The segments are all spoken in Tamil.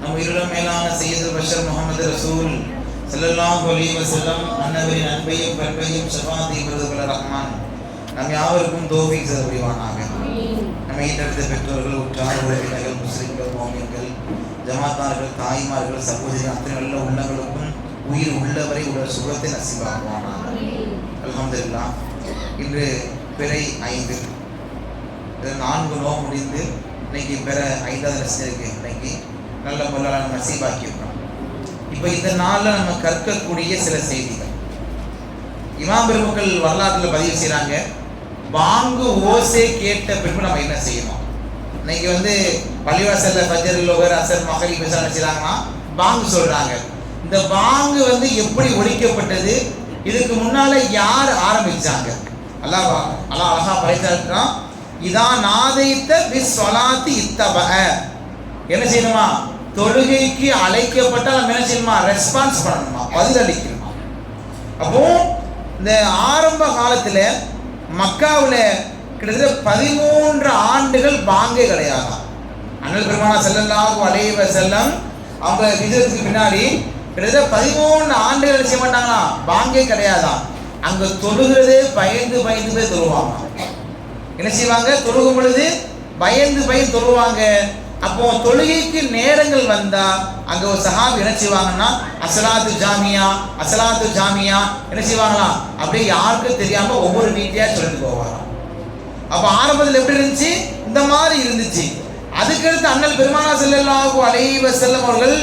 நம் உயிரிலும் மேலான சையதுல் பஷர் முஹம்மது ரசூல் ஸல்லல்லாஹு அலைஹி வஸல்லம் அன்னவரின் அன்பையும் பண்பையும் ஷஃபாஅத்தையும் பெறுவதற்குள்ள ரஹ்மான் நம் யாவருக்கும் தௌஃபீக் செய்து புரிவானாக. நம்மை ஈன்றெடுத்த பெற்றோர்கள், உற்றார் உறவினர்கள், முஸ்லிம்கள், மோமின்கள், ஜமாத்தார்கள், தாய்மார்கள், சகோதரிகள் அத்தனை நல்ல உள்ளங்களுக்கும் உயிர் உள்ளவரை உடல் சுகத்தை நசீபாக்குவானாக. அல்ஹம்துலில்லாஹ். இன்று பிறை 5, 4 நோன்பு முடிந்து இன்னைக்கு பிற 5வது நசிருக்கு. இன்னைக்கு நல்ல முறையில் நம்ம நசீபாக்கியிருக்கோம். இப்போ இந்த நாளில் நம்ம கற்கக்கூடிய சில செய்திகள் இமாம் பெருமக்கள் வரலாற்றில் பதிவு செய்கிறாங்க. பாங்கு ஓசை கேட்ட பின்பு நம்ம என்ன செய்யணும்? இன்னைக்கு பள்ளிவாசல்ல ஃபஜர், லோகர், அசர், மகரிப் என்ன செய்கிறாங்கன்னா பாங்கு சொல்கிறாங்க. இந்த பாங்கு எப்படி ஒழிக்கப்பட்டது? இதுக்கு முன்னால யார் ஆரம்பிச்சாங்க? அல்லாஹ் அழகா படைத்தான். இதான் நாதைத்த பிஸ் சொலாத்தி இத்தப. என்ன செய்யணுமா? தொழுகைக்கு அழைக்கப்பட்டால் நம்ம என்ன செய்யணுமா? ரெஸ்பான்ஸ் பண்ணணுமா, பதிலளிக்கணுமா. அப்போ இந்த ஆரம்ப காலத்தில் மக்காவில் கிட்டத்தட்ட 13 ஆண்டுகள் பாங்கே கிடையாதான். அண்ணல் பெருமானார் ஸல்லல்லாஹு அலைஹி வஸல்லம் அவங்க ஹிஜ்ரத்துக்கு பின்னாடி கிட்டத்தட்ட 13 ஆண்டுகள் செய்ய மாட்டாங்களா, பாங்கே கிடையாதான். அங்கே தொழுகிறதே பயந்து பயந்து போய் தொழுவாங்க. என்ன செய்வாங்க? தொழுகும் பொழுது பயந்து பயந்து தொழுவாங்க. அப்போ தொழுகைக்கு நேரங்கள் வந்தா அங்க ஒரு சஹாபி என்ன செய்வாங்கன்னா அஸ்ஸலாத்து ஜாமியா, அஸ்ஸலாத்து ஜாமியா என்ன செய்வாங்களா, அப்படியே யாருக்கும் தெரியாம ஒவ்வொரு வீட்டையா சொல்லிட்டு போவாங்க. அப்ப ஆரம்பத்தில் எப்படி இருந்துச்சு? இந்த மாதிரி இருந்துச்சு. அதுக்கடுத்து அண்ணல் பெருமானார் ஸல்லல்லாஹு அலைஹி வஸல்லம் அவர்கள்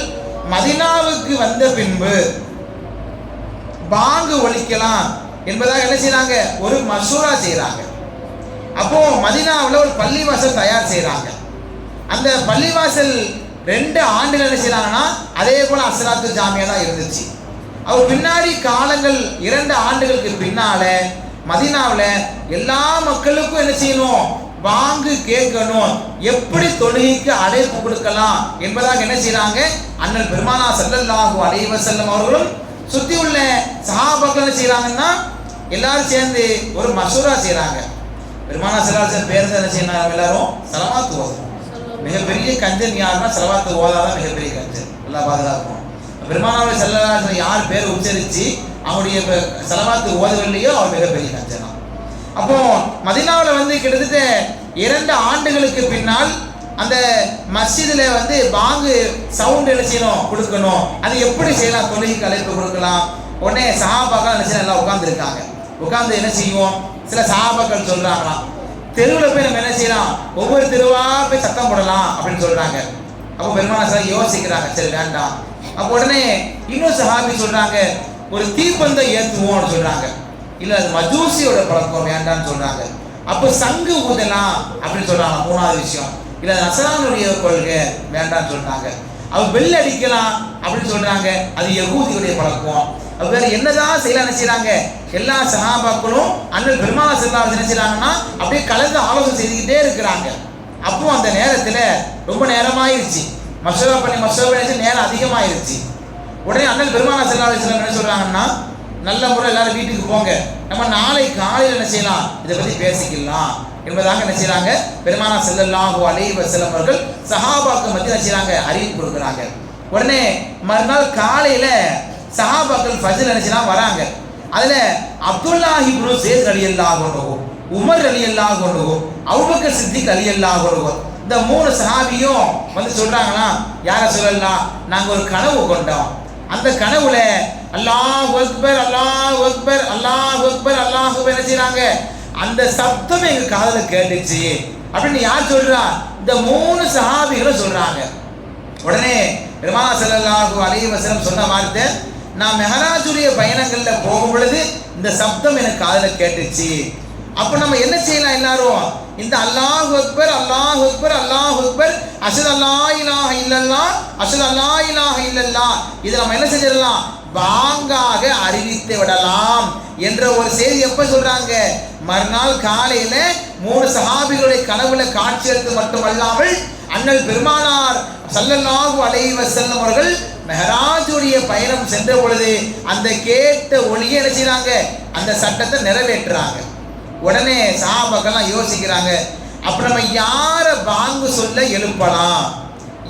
மதீனாவுக்கு வந்த பின்பு பாங்கு ஒலிக்கலாம் என்பதாக என்ன செய்யறாங்க? ஒரு மஷூரா செய்யறாங்க. அப்போ மதீனாவில் ஒரு பள்ளிவாசல் தயார் செய்யறாங்க. அந்த பள்ளிவாசல் 2 ஆண்டுகள் என்ன செய்யறாங்கன்னா அதே போல அஸ்ஸலாத்து ஜாமியா தான் இருந்துச்சு. அவர் பின்னாடி காலங்கள் 2 ஆண்டுகளுக்கு பின்னால மதீனாவில் எல்லா மக்களுக்கும் என்ன செய்யணும்? பாங்கு கேட்கணும், எப்படி தொழுகைக்கு அழைப்பு கொடுக்கலாம் என்பதாக என்ன செய்யறாங்க? அண்ணல் பெருமானார் ஸல்லல்லாஹு அலைஹி வஸல்லம் அவர்களும் சுத்தி உள்ள சஹாபாக்கள் என்ன செய்யறாங்கன்னா எல்லாரும் சேர்ந்து ஒரு மஷூரா செய்யறாங்க. பெருமானார் ஸல்லல்லாஹு அலைஹி வஸல்லம் பேர் என்ன செய்யறாங்க? எல்லாரும் ஸலவாத் ஓதும். மிகப்பெரிய கஞ்சன் யாருன்னா ஸலவாத் ஓதாதான் மிகப்பெரிய கஞ்சன். எல்லாம் பாதுகாக்கும். பெருமானார் ஸல்லல்லாஹு அலைஹி வஸல்லம் யார் பேர் உச்சரித்து அவருடைய ஸலவாத் ஓதவில்லையோ அவர் மிகப்பெரிய கஞ்சனா. அப்போ மதீனாவில் கிட்டத்தட்ட 2 ஆண்டுகளுக்கு பின்னால் அந்த மஸ்ஜிதில் பாங்கு சவுண்ட் என்ன செய்யணும்? கொடுக்கணும். அது எப்படி செய்யலாம்? தொழுகைக்கு அழைப்பு கொடுக்கலாம். உடனே சஹாபாக்கள் என்ன செய்யலாம்? எல்லாம் உட்கார்ந்துருக்காங்க. உட்கார்ந்து என்ன செய்வோம்? சில சஹாபாக்கள் சொல்றாங்களாம், தெருவில் போய் நம்ம என்ன செய்யலாம்? ஒவ்வொரு தெருவா போய் சத்தம் போடலாம் அப்படின்னு சொல்றாங்க. அப்போ பெருமானார் சார் யோசிக்கிறாங்க, சரி வேண்டாம். அப்போ உடனே இன்னொரு சஹாபி சொல்றாங்க, ஒரு தீப்பந்தம் ஏற்றுவோம்னு சொல்றாங்க. இல்ல அது மஜூசியோட பழக்கம், வேண்டாம்னு சொல்றாங்க. அப்போ சங்கு ஊதலாம் அப்படின்னு சொல்றாங்க. 3வது விஷயம், இல்ல நசரானுடைய கொள்கை, வேண்டாம்னு சொல்றாங்க. அவர் பெல் அடிக்கலாம் அப்படின்னு சொல்றாங்க, அது யகூதியுடைய பழக்கம். அப்ப வேற என்னதான் செய்யலாம் செய்யறாங்க? எல்லா சஹாபாக்களும் அண்ணல் பெருமானார் ஸல்லல்லாஹு அலைஹி வஸல்லம் என்ன செய்யறாங்கன்னா அப்படியே கலந்து ஆலோசனை செய்துக்கிட்டே இருக்கிறாங்க. அப்போ அந்த நேரத்துல ரொம்ப நேரமாயிருச்சு. மஷூரா பண்ணி நேரம் அதிகமாயிருச்சு. உடனே அண்ணல் பெருமானார் ஸல்லல்லாஹு அலைஹி வஸல்லம் என்ன சொல்றாங்கன்னா, நல்ல முறை எல்லாரும் வீட்டுக்கு போங்க, நம்ம நாளை காலையில் என்ன செய்யலாம்? இதை பத்தி பேசிக்கலாம் என்பதாக என்ன செய்யறாங்க? பெருமானார் ஸல்லல்லாஹு அலைஹி வஸல்லம் அவர்கள் சஹாபாக்கள் மத்தியில் என்ன செய்யறாங்க? அறிவிப்பு கொடுக்குறாங்க. உடனே மறுநாள் காலையில சஹாபாக்கள் ஃபஜ்ர் என்ன செய்யலாம்? வராங்க. அதுல அப்துல்லாஹ் இப்னு ஸைத் ரலியல்லாஹு அன்ஹு, உமர் ரலியல்லாஹு அன்ஹு, அபூபக்கர் சித்திக் ரலியல்லாஹு அன்ஹு, இந்த 3 சஹாபியும் சொல்றாங்களா, யார சொல்லலாம், நாங்க ஒரு கனவு கொண்டோம். அந்த கனவுல அல்லாஹ் அக்பர், அல்லாஹ் அக்பர், அல்லாஹ் அக்பர், அல்லாஹ் அக்பர் என்ன செய்றாங்க? அந்த சப்தம் எங்க காதுல கேட்டுச்சு அப்படின்னு யார் சொல்றா? இந்த 3 சஹாபிகளும் சொல்றாங்க. உடனே பெருமானார் ஸல்லல்லாஹு அலைஹி வஸல்லம் சொன்ன வார்த்தை, நான் மெஹராஜுடைய பயணங்கள்ல போகும் பொழுது இந்த சப்தம் எனக்கு காதுல கேட்டுச்சு. அப்ப நம்ம என்ன செய்யலாம்? எல்லாரும் இந்த அல்லாஹ் அக்பர், அல்லாஹ் அக்பர், அல்லாஹ் அக்பர், அஷ்ஹது அல்லா இலாஹ இல்லல்லாஹ், அஷ்ஹது அல்லா இலாஹ இல்லல்லாஹ், இதை நம்ம என்ன செஞ்சிடலாம்? பாங்காக அறிவித்து விடலாம் என்ற ஒரு செய்தி எப்ப சொல்றாங்க? மறுநாள் காலையில 3 சஹாபிகளுடைய கனவுல காட்சி எடுத்து மட்டுமல்லாமல் அண்ணல் பெருமானார் ஸல்லல்லாஹு அலைஹி வஸல்லம் அவர்கள் மெஹராஜுடைய பயணம் சென்ற பொழுது அந்த கேட்ட ஒளியை என்ன செய்றாங்க? அந்த சட்டத்தை நிறைவேற்றுறாங்க. உடனே சஹாபாக்கள்லாம் யோசிக்கிறாங்க, அப்ப நம்ம யாரை பாங்கு சொல்ல எழுப்பலாம்?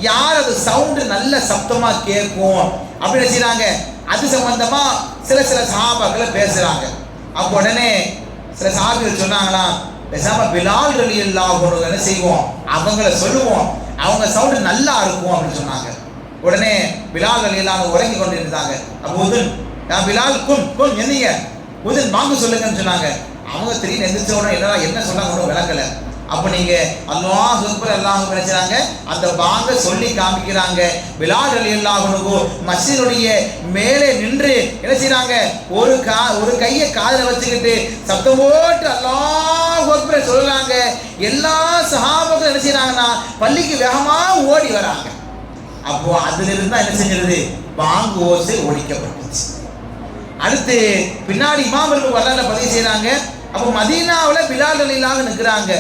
யார் அது சவுண்டு நல்ல சப்தமா கேட்கும் அப்படின்னு செய்றாங்க. அது சம்பந்தமா சில சஹாபாக்களை பேசுறாங்க. அப்போ உடனே சில சஹாபிகள் சொன்னாங்களா, பேசாம பிலால் ரலியல்லாஹு அன்ஹு என்ன செய்வோம், அவங்கள சொல்லுவோம், அவங்க சவுண்டு நல்லா இருக்கும் அப்படின்னு சொன்னாங்க. உடனே பிலால் ரலியல்லாஹு அன்ஹு உறங்கி கொண்டு இருந்தாங்க. அப்போ உதுன் யா பிலால் கும் கும் என்னீங்க உதுன் வாங்க சொல்லுங்கன்னு சொன்னாங்க. அவங்க திடீர்னு எந்திரிச்ச உடனே என்ன சொன்னாங்க ஒன்றும் விளக்கல. அப்போ நீங்க அல்லாஹ் அக்பர் அல்லாஹ் நினைச்சாங்க, அந்த பாங்க சொல்லி காமிக்கிறாங்க. பிலால் ரலியல்லாஹு அன்ஹு மஸ்ஜிதுடைய மேலே நின்று என்ன செய்றாங்க, ஒரு கையை காதுல வச்சுக்கிட்டு சத்தம் போட்டு அல்லாஹ் அக்பர் சொல்றாங்க. எல்லா சஹாபாக்களும் என்ன செய்றாங்கன்னா பள்ளிக்கு வேகமா ஓடி வராங்க. அப்போ அதுல இருந்தா என்ன செஞ்சிருது, பாங்கு ஓசை ஒழிக்கப்பட்டுச்சு. அடுத்து பின்னாடி இமாம்கள் வரலாறுல பதிவு செய்றாங்க. அப்போ மதீனாவில் பிலால் ரலியல்லாஹு அன்ஹு நிற்கிறாங்க.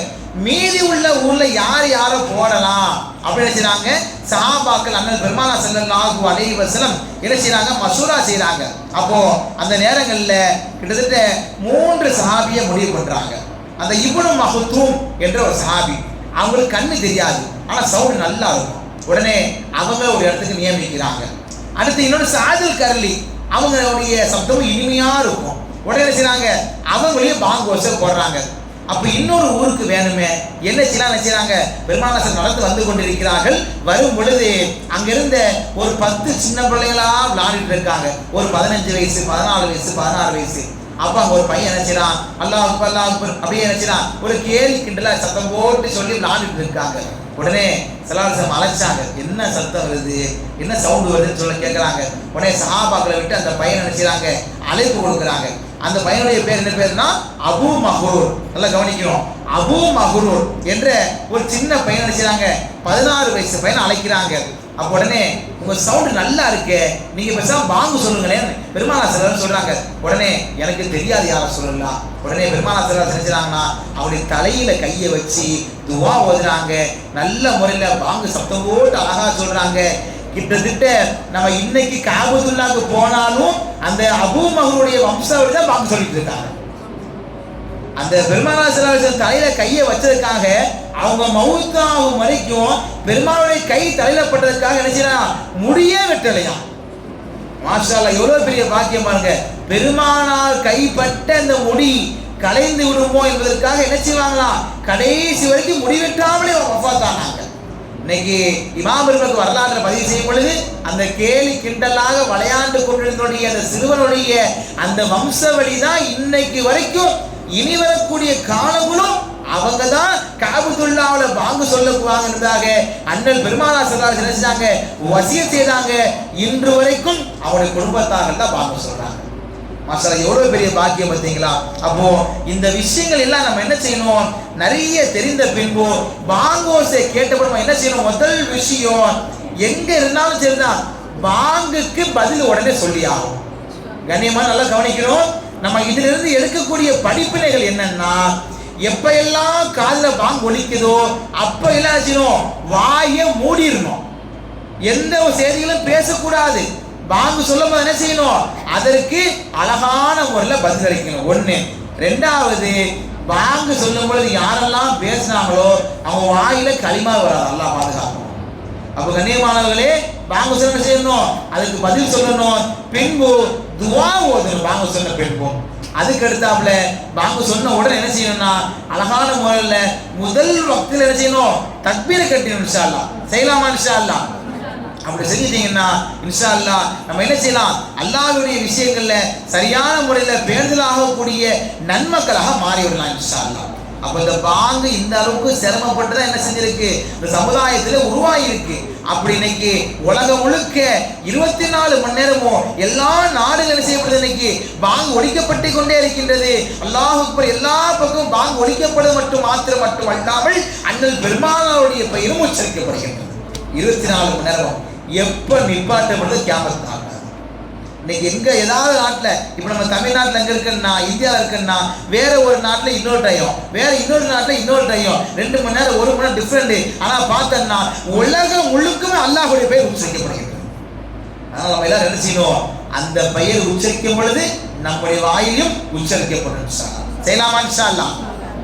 மீதி உள்ள ஊர்ல யாரை போடலாம் அப்படின்னு செய்றாங்க. சஹாபாக்கள் அண்ணல் பெருமானார் ஸல்லல்லாஹு அலைஹி வஸல்லம் என்ன செய்றாங்க, மசூரா செய்றாங்க. அப்போ அந்த நேரங்கள்ல கிட்டத்தட்ட 3 சஹாபியை முடிவு பண்றாங்க. அந்த இப்னு மக்தூம் என்ற ஒரு சஹாபி, அவங்களுக்கு கண்ணு தெரியாது, ஆனா சவுண்ட் நல்லா இருக்கும். உடனே அவங்க ஒரு இடத்துக்கு நியமிக்கிறாங்க. அடுத்து இன்னொரு சாதுல் கர்லி, அவங்களுடைய சப்தமும் இனிமையா இருக்கும். உடனே செய்றாங்க, அவங்களையும் பாங்கு ஓசை போடுறாங்க. அப்ப இன்னொரு ஊருக்கு வேணுமே, என்ன செய்யறாங்க, பெருமானார் நடந்து வந்து கொண்டிருக்கிறார்கள். வரும் பொழுது அங்கிருந்த ஒரு 10 சின்ன பிள்ளைகளா விளையாடிட்டு இருக்காங்க. ஒரு 15 வயசு 14 வயசு 16 வயசு. அப்ப அங்க ஒரு பையன் நினைச்சான், அல்லாஹ் அக்பர் அல்லாஹ் அக்பர் அப்படியே நினைச்சான். ஒரு கேலி கிண்டலா சத்தம் போட்டு சொல்லி விளையாடிட்டு இருக்காங்க. உடனே சலாசம் அழைச்சாங்க, என்ன சத்தம் வருது, என்ன சவுண்டு வருதுன்னு சொல்ல கேட்கறாங்க. உடனே சஹாபாக்களை விட்டு அந்த பையன் நினைச்சாங்க அழைப்பு கொடுக்குறாங்க. அந்த பையனுடைய பேர் என்ன பேருனா அபூ மஹ்ரூர். நல்லா கவனிக்கணும், அபூ மஹ்ரூர் என்ற ஒரு சின்ன பையன் நினைச்சாங்க, 16 வயசு பையனை அழைக்கிறாங்க. அப்ப உடனே உங்க சவுண்டு நல்லா இருக்கு, நீங்க பேசாம பாங்கு சொல்லுங்களேன் பெருமானார் ஸல்லல்லாஹு சொல்றாங்க. உடனே எனக்கு தெரியாது யாரை சொல்லலாம். உடனே பெருமானார் ஸல்லல்லாஹு செஞ்சாங்கன்னா அவருடைய தலையில கையை வச்சு துவா ஓதுறாங்க. நல்ல முறையில பாங்கு சத்தம் போட்டு அழகா சொல்றாங்க. கிட்டத்தட்ட நம்ம இன்னைக்கு காபத்துல்லாஹ்க்கு போனாலும் அந்த அபூ மஹ்ரூருடைய வம்சாவளி தான் பாங்கு சொல்லிட்டு இருக்காங்க. அந்த பெருமானார் ஸல்லல்லாஹு அலைஹி வஸல்லம் தலையில கையை வச்சதுக்காக அவங்க மௌத்தாகும் வரைக்கும் பெருமாளுடைய கை தலையில பட்டதுக்காக நினைச்சா முடியே வெட்டலையா. மாஷா அல்லாஹ், எவ்வளவு பெரிய பாக்கியம் பாருங்க. பெருமானார் கைப்பட்ட அந்த முடி கலைந்து விடுமோ என்பதற்காக என்ன செய்வாங்களாம், கடைசி வரைக்கும் முடி வெட்டாமலே வஃபாத்தானாங்க. இன்னைக்கு இமாம்களுக்கு வரலாற்றை பதிவு செய்யும் பொழுது அந்த கேலி கிண்டலாக விளையாண்டு கொண்டிருந்தோடைய அந்த சிறுவனுடைய அந்த வம்சவழி தான் இன்னைக்கு வரைக்கும் இனி வரக்கூடிய காலங்களும் அவங்க தான் காபத்துல்லாஹ்வுல பாங்கு சொல்லக்குவாங்கன்றதாக அண்ணல் பெருமானார் ஸல்லல்லாஹு அலைஹி வஸல்லம் வசியத் செய்தாங்க. இன்று வரைக்கும் அவருடைய குடும்பத்தார்கள் தான் பாங்கு சொல்றாங்க. மாஷா அல்லாஹ், எவ்வளவு பெரிய பாக்கியம் பார்த்தீங்களா. அப்போ இந்த விஷயங்கள் எல்லாம் நம்ம என்ன செய்யணும், நிறைய தெரிந்த பின்பு பாங்கோசை கேட்டப்போ நம்ம என்ன செய்யணும், முதல் விஷயம் எங்க இருந்தாலும் சரிதான் பாங்குக்கு பதில் உடனே சொல்லி ஆகும். கண்ணியமா நல்லா கவனிக்கணும். நம்ம இதுல இருந்து எடுக்கக்கூடிய படிப்பினைகள் என்னன்னா, எப்ப எல்லாம் காதுல பாங்கு ஒலிக்குதோ அப்ப எல்லாம் செய்யணும், வாயை மூடிடணும், எந்த ஒரு செய்திகளும் பேசக்கூடாது. பாங்கு சொல்லும் போது என்ன செய்யணும், அதற்கு அழகான முறையில் பதில் அளிக்கணும். ஒண்ணு. ரெண்டாவது, பாங்கு சொல்லும் பொழுது யாரெல்லாம் பேசினாங்களோ அவங்க வாயில களிமா வராது, அல்லாஹ் பாதுகாக்கணும். அப்ப கண்ணியமானவர்களே, பாங்கு சொல்ல செய்யணும், அதுக்கு பதில் சொல்லணும், பின்பு துவா ஓதணும். பாங்கு சொன்ன பின்பு அதுக்கு அடுத்தாப்புல பாங்கு சொன்ன உடனே என்ன செய்யணும்னா அழகான முறையில் முதல் வக்தில் என்ன செய்யணும், தக்பீரை கட்டணும். இன்ஷா அல்லாஹ் செய்யலாமா? இன்ஷா அல்லாஹ் அப்படி செஞ்சிட்டீங்கன்னா இன்ஷா அல்லாஹ் நம்ம என்ன செய்யலாம், அல்லாஹ்வுடைய விஷயங்கள்ல சரியான முறையில் பேணுதலாகக்கூடிய நன்மக்களாக மாறிவிடலாம் இன்ஷா அல்லாஹ். அப்ப இந்த பாங்கு இந்த அளவுக்கு சிரமப்பட்டு தான் என்ன செஞ்சிருக்கு, இந்த சமுதாயத்துல உருவாகி இருக்கு. அப்படி இன்னைக்கு உலகம் முழுக்க 24 மணி நேரமும் எல்லா நாடுகளும் செய்யப்படுது. இன்னைக்கு பாங்கு ஒழிக்கப்பட்டு கொண்டே இருக்கின்றது. அல்லாஹ் அக்பர், எல்லா பக்கமும் பாங்கு ஒழிக்கப்படுவது மட்டும் அல்லாமல் அண்ணல் பெருமானாருடைய பெயரும் உச்சரிக்கப்படுகின்றது 24 மணி நேரம். எப்ப நிப்பாட்டப்படுது, கியாமத் நாள். இன்னைக்கு எங்க ஏதாவது நாட்டில், இப்போ நம்ம தமிழ்நாட்டில் எங்க இருக்குன்னா, இந்தியாவில் இருக்குன்னா, வேற ஒரு நாட்டில் இன்னொரு டைம், வேற இன்னொரு நாட்டில் இன்னொரு டைம், 2 மணி நேரம் 1 மணி நேரம் டிஃப்ரெண்ட். ஆனா பார்த்தோம்னா உலகம் முழுக்குமே அல்லாஹ்வுடைய பெயர் உச்சரிக்கப்படுகிறது. அதனால நம்ம எல்லாரும் என்ன செய்யணும், அந்த பெயர் உச்சரிக்கும் பொழுது நம்முடைய வாயிலும் உச்சரிக்கப்படும். செய்யலாமா? இன்ஷா அல்லாஹ்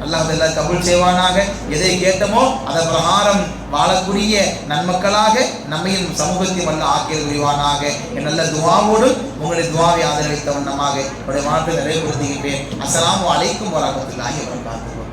அல்லாஹ் எல்லாம் கபூல் செய்வானாக. எதை கேட்டமோ அதன் பிரகாரம் வாழக்கூடிய நன்மக்களாக நம்மையும் சமூகத்தையும் அல்ல ஆக்கியல் புரிவானாக. என் நல்ல துவாவோடும் உங்களுடைய துவாவை ஆதரவித்த வண்ணமாக உங்களுடைய வாழ்க்கை நிறைவுபடுத்துகின்றேன். அஸ்ஸலாமு அலைக்கும் வரஹ்மத்துல்லாஹி வபரகாத்துஹு.